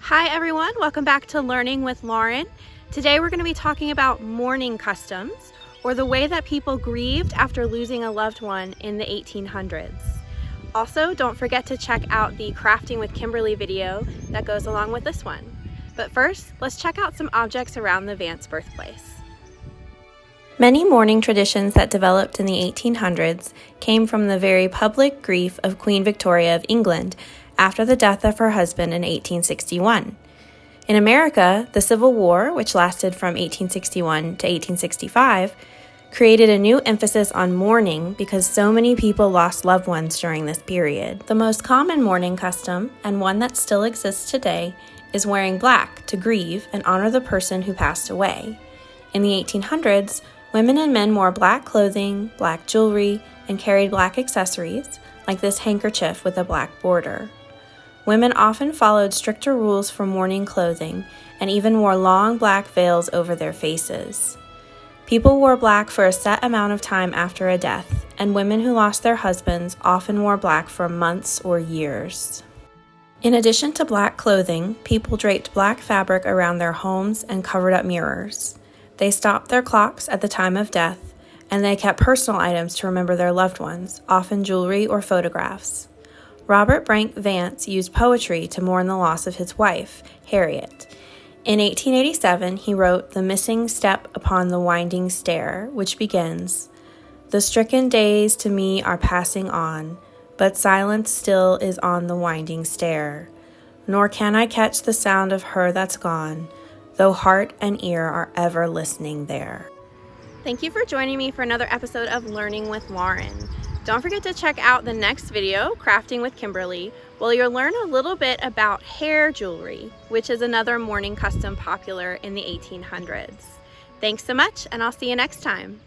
Hi everyone, welcome back to Learning with Lauren. Today we're going to be talking about mourning customs, or the way that people grieved after losing a loved one in the 1800s. Also, don't forget to check out the Crafting with Kimberly video that goes along with this one. But first, let's check out some objects around the Vance birthplace. Many mourning traditions that developed in the 1800s came from the very public grief of Queen Victoria of England after the death of her husband in 1861. In America, the Civil War, which lasted from 1861 to 1865, created a new emphasis on mourning because so many people lost loved ones during this period. The most common mourning custom, and one that still exists today, is wearing black to grieve and honor the person who passed away. In the 1800s, women and men wore black clothing, black jewelry, and carried black accessories, like this handkerchief with a black border. Women often followed stricter rules for mourning clothing and even wore long black veils over their faces. People wore black for a set amount of time after a death, and women who lost their husbands often wore black for months or years. In addition to black clothing, people draped black fabric around their homes and covered up mirrors. They stopped their clocks at the time of death, and they kept personal items to remember their loved ones, often jewelry or photographs. Robert Frank Vance used poetry to mourn the loss of his wife, Harriet. In 1887, he wrote The Missing Step Upon the Winding Stair, which begins, "The stricken days to me are passing on, but silence still is on the winding stair. Nor can I catch the sound of her that's gone, though heart and ear are ever listening there." Thank you for joining me for another episode of Learning with Lauren. Don't forget to check out the next video, Crafting with Kimberly, where you'll learn a little bit about hair jewelry, which is another mourning custom popular in the 1800s. Thanks so much, and I'll see you next time.